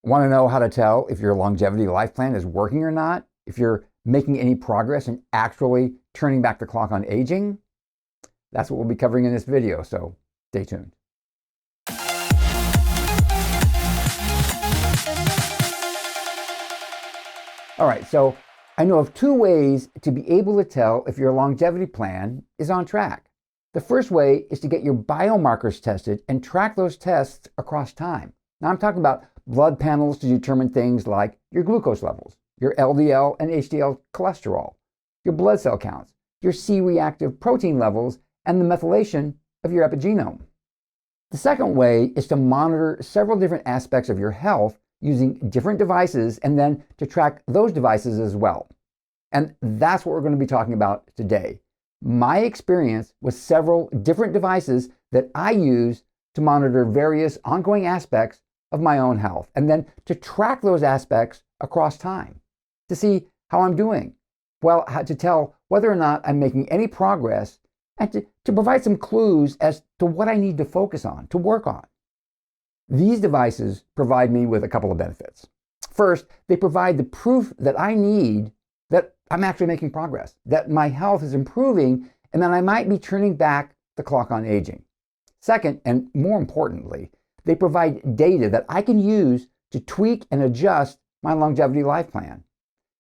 Want to know how to tell if your longevity life plan is working or not? If you're making any progress in actually turning back the clock on aging? That's what we'll be covering in this video, so stay tuned. All right, so I know of two ways to be able to tell if your longevity plan is on track. The first way is to get your biomarkers tested and track those tests across time. Now, I'm talking about blood panels to determine things like your glucose levels, your LDL and HDL cholesterol, your blood cell counts, your C-reactive protein levels, and the methylation of your epigenome. The second way is to monitor several different aspects of your health using different devices and then to track those devices as well. And that's what we're going to be talking about today. My experience with several different devices that I use to monitor various ongoing aspects of my own health, and then to track those aspects across time to see how I'm doing. Well, to tell whether or not I'm making any progress and to provide some clues as to what I need to focus on, to work on. These devices provide me with a couple of benefits. First, they provide the proof that I need that I'm actually making progress, that my health is improving, and that I might be turning back the clock on aging. Second, and more importantly, they provide data that I can use to tweak and adjust my longevity life plan.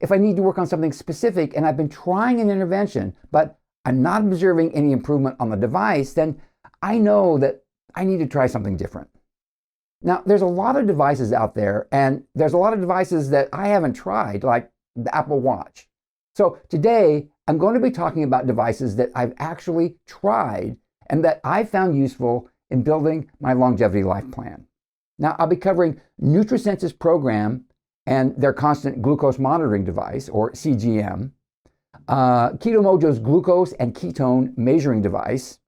If I need to work on something specific and I've been trying an intervention, but I'm not observing any improvement on the device, then I know that I need to try something different. Now, there's a lot of devices out there, and there's a lot of devices that I haven't tried, like the Apple Watch. So today, I'm going to be talking about devices that I've actually tried and that I found useful in building my longevity life plan. Now, I'll be covering NutriSense's program and their constant glucose monitoring device, or CGM, KetoMojo's glucose and ketone measuring device,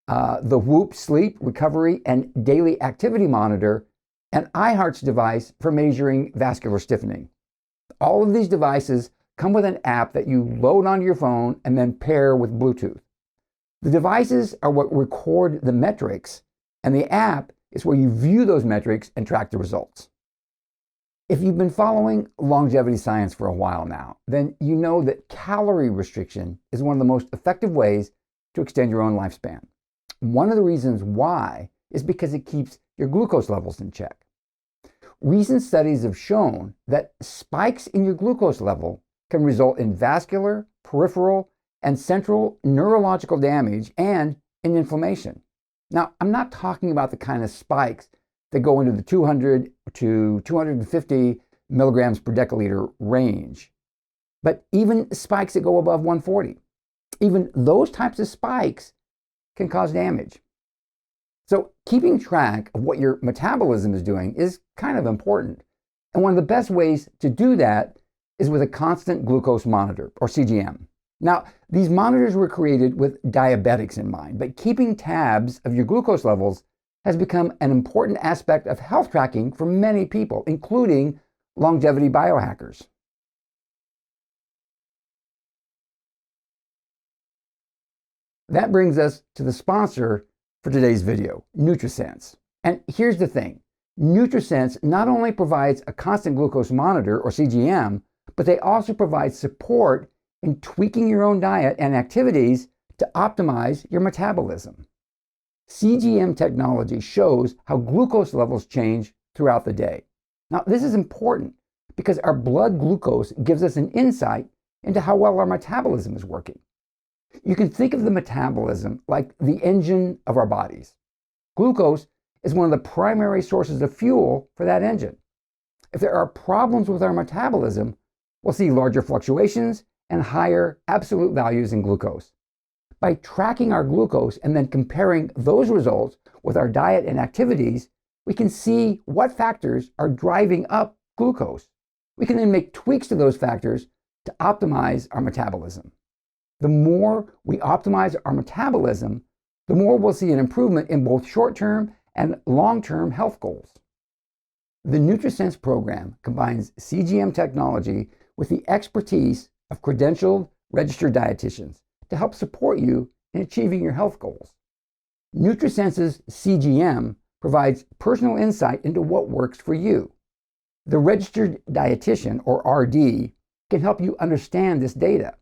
the Whoop sleep, recovery, and daily activity monitor, and iHeart's device for measuring vascular stiffening. All of these devices come with an app that you load onto your phone and then pair with Bluetooth. The devices are what record the metrics, and the app is where you view those metrics and track the results. If you've been following longevity science for a while now, then you know that calorie restriction is one of the most effective ways to extend your own lifespan. One of the reasons why is because it keeps your glucose levels in check. Recent studies have shown that spikes in your glucose level can result in vascular, peripheral, and central neurological damage and in inflammation. Now, I'm not talking about the kind of spikes that go into the 200 to 250 milligrams per deciliter range, but even spikes that go above 140. Even those types of spikes can cause damage. So keeping track of what your metabolism is doing is kind of important. And one of the best ways to do that is with a constant glucose monitor, or CGM. Now, these monitors were created with diabetics in mind, but keeping tabs of your glucose levels has become an important aspect of health tracking for many people, including longevity biohackers. That brings us to the sponsor for today's video, NutriSense. And here's the thing. NutriSense not only provides a constant glucose monitor, or CGM, but they also provide support in tweaking your own diet and activities to optimize your metabolism. CGM technology shows how glucose levels change throughout the day. Now, this is important because our blood glucose gives us an insight into how well our metabolism is working. You can think of the metabolism like the engine of our bodies. Glucose is one of the primary sources of fuel for that engine. If there are problems with our metabolism, we'll see larger fluctuations and higher absolute values in glucose. By tracking our glucose and then comparing those results with our diet and activities, we can see what factors are driving up glucose. We can then make tweaks to those factors to optimize our metabolism. The more we optimize our metabolism, the more we'll see an improvement in both short-term and long-term health goals. The NutriSense program combines CGM technology with the expertise of credentialed, registered dietitians to help support you in achieving your health goals. NutriSense's CGM provides personal insight into what works for you. The registered dietitian, or RD, can help you understand this data.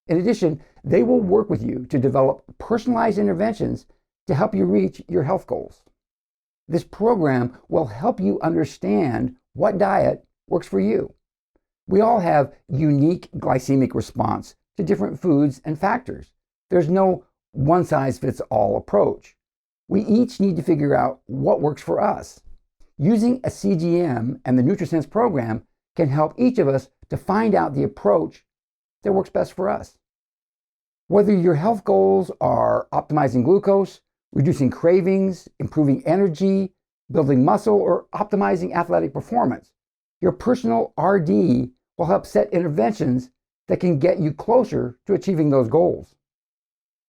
In addition, they will work with you to develop personalized interventions to help you reach your health goals. This program will help you understand what diet works for you. We all have unique glycemic response to different foods and factors. There's no one-size-fits-all approach. We each need to figure out what works for us. Using a CGM and the NutriSense program can help each of us to find out the approach that works best for us. Whether your health goals are optimizing glucose, reducing cravings, improving energy, building muscle, or optimizing athletic performance, your personal RD will help set interventions that can get you closer to achieving those goals.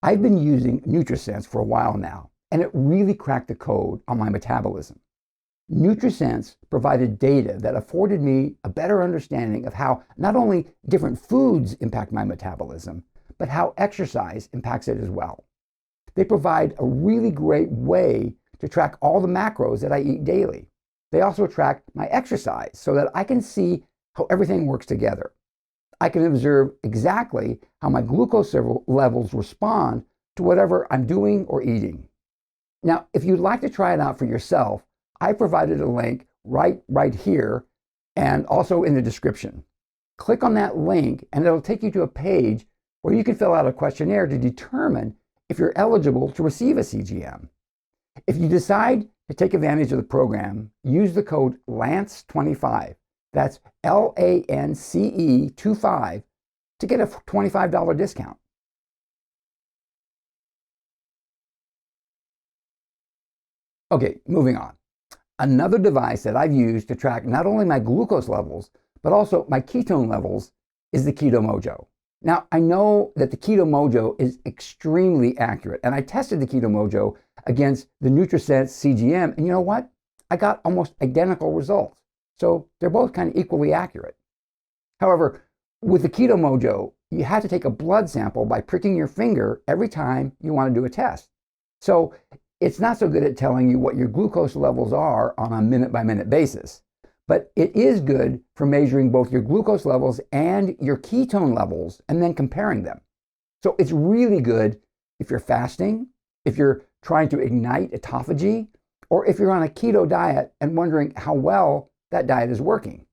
I've been using NutriSense for a while now, and it really cracked the code on my metabolism. NutriSense provided data that afforded me a better understanding of how not only different foods impact my metabolism, but how exercise impacts it as well. They provide a really great way to track all the macros that I eat daily. They also track my exercise so that I can see how everything works together. I can observe exactly how my glucose levels respond to whatever I'm doing or eating. Now, if you'd like to try it out for yourself, I provided a link right here and also in the description. Click on that link and it'll take you to a page where you can fill out a questionnaire to determine if you're eligible to receive a CGM. If you decide to take advantage of the program, use the code LANCE25, that's LANCE25, to get a $25 discount. Okay, moving on. Another device that I've used to track not only my glucose levels, but also my ketone levels is the KetoMojo. Now, I know that the KetoMojo is extremely accurate, and I tested the KetoMojo against the NutriSense CGM, and you know what? I got almost identical results. So they're both kind of equally accurate. However, with the KetoMojo, you have to take a blood sample by pricking your finger every time you want to do a test. So it's not so good at telling you what your glucose levels are on a minute-by-minute basis. But it is good for measuring both your glucose levels and your ketone levels and then comparing them. So it's really good if you're fasting, if you're trying to ignite autophagy, or if you're on a keto diet and wondering how well that diet is working.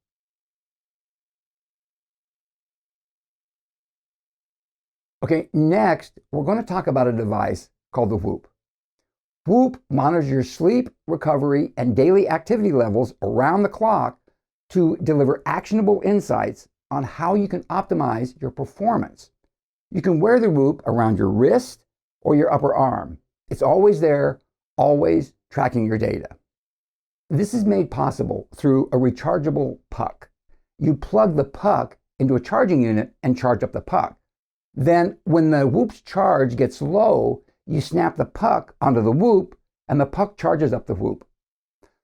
Okay, next, we're going to talk about a device called the Whoop. Whoop monitors your sleep, recovery, and daily activity levels around the clock to deliver actionable insights on how you can optimize your performance. You can wear the Whoop around your wrist or your upper arm. It's always there, always tracking your data. This is made possible through a rechargeable puck. You plug the puck into a charging unit and charge up the puck. Then, when the Whoop's charge gets low, you snap the puck onto the Whoop, and the puck charges up the Whoop.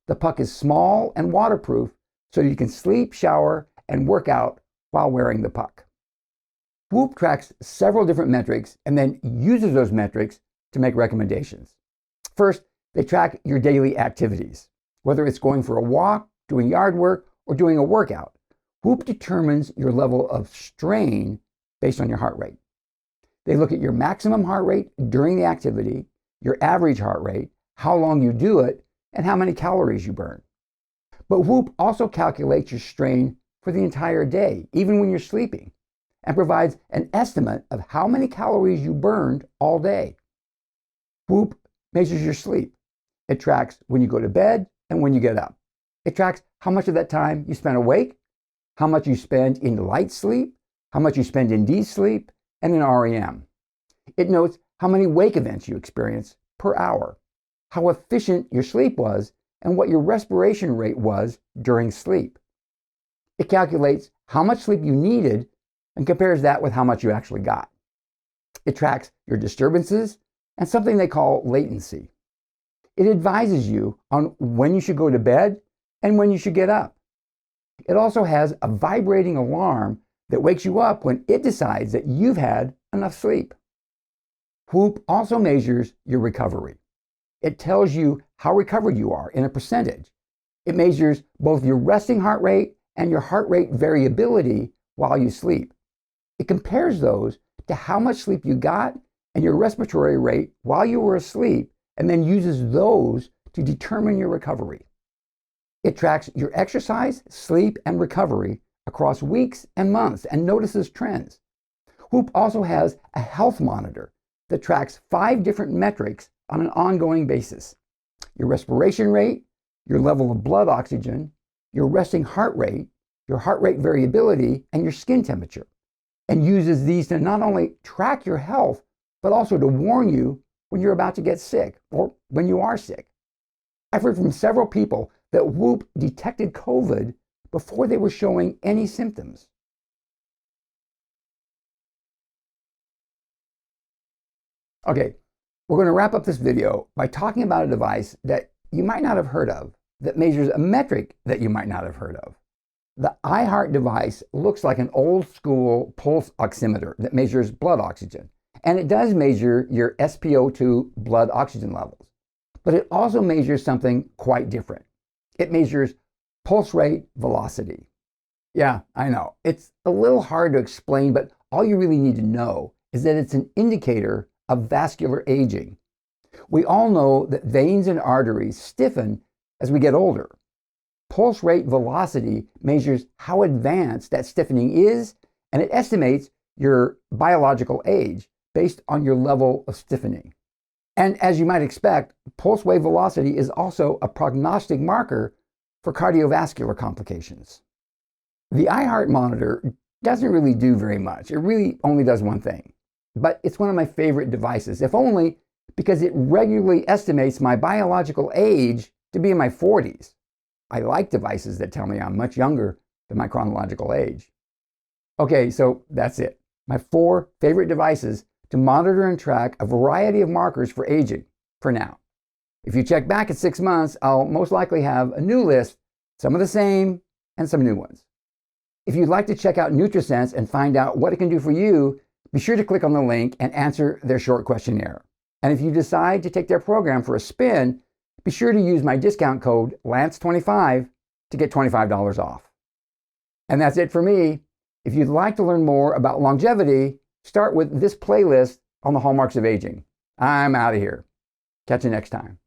The puck is small and waterproof, so you can sleep, shower, and work out while wearing the puck. Whoop tracks several different metrics and then uses those metrics to make recommendations. First, they track your daily activities, whether it's going for a walk, doing yard work, or doing a workout. Whoop determines your level of strain based on your heart rate. They look at your maximum heart rate during the activity, your average heart rate, how long you do it, and how many calories you burn. But Whoop also calculates your strain for the entire day, even when you're sleeping, and provides an estimate of how many calories you burned all day. Whoop measures your sleep. It tracks when you go to bed and when you get up. It tracks how much of that time you spend awake, how much you spend in light sleep, how much you spend in deep sleep, and in REM. It notes how many wake events you experience per hour, how efficient your sleep was, and what your respiration rate was during sleep. It calculates how much sleep you needed and compares that with how much you actually got. It tracks your disturbances and something they call latency. It advises you on when you should go to bed and when you should get up. It also has a vibrating alarm that wakes you up when it decides that you've had enough sleep. Whoop also measures your recovery. It tells you how recovered you are in a percentage. It measures both your resting heart rate and your heart rate variability while you sleep. It compares those to how much sleep you got and your respiratory rate while you were asleep, and then uses those to determine your recovery. It tracks your exercise, sleep, and recovery across weeks and months and notices trends. Whoop also has a health monitor that tracks 5 different metrics on an ongoing basis: your respiration rate, your level of blood oxygen, your resting heart rate, your heart rate variability, and your skin temperature, and uses these to not only track your health, but also to warn you when you're about to get sick or when you are sick. I've heard from several people that Whoop detected COVID before they were showing any symptoms. Okay, we're going to wrap up this video by talking about a device that you might not have heard of, that measures a metric that you might not have heard of. The iHeart device looks like an old school pulse oximeter that measures blood oxygen. And it does measure your SpO2 blood oxygen levels. But it also measures something quite different. It measures pulse rate velocity. Yeah, I know. It's a little hard to explain, but all you really need to know is that it's an indicator of vascular aging. We all know that veins and arteries stiffen as we get older. Pulse rate velocity measures how advanced that stiffening is, and it estimates your biological age based on your level of stiffening. And as you might expect, pulse wave velocity is also a prognostic marker for cardiovascular complications. The iHeart monitor doesn't really do very much. It really only does one thing. But it's one of my favorite devices, if only because it regularly estimates my biological age to be in my 40s. I like devices that tell me I'm much younger than my chronological age. Okay, so that's it. My 4 favorite devices to monitor and track a variety of markers for aging for now. If you check back at 6 months, I'll most likely have a new list, some of the same and some new ones. If you'd like to check out NutriSense and find out what it can do for you, be sure to click on the link and answer their short questionnaire. And if you decide to take their program for a spin, be sure to use my discount code LANCE25 to get $25 off. And that's it for me. If you'd like to learn more about longevity, start with this playlist on the hallmarks of aging. I'm out of here. Catch you next time.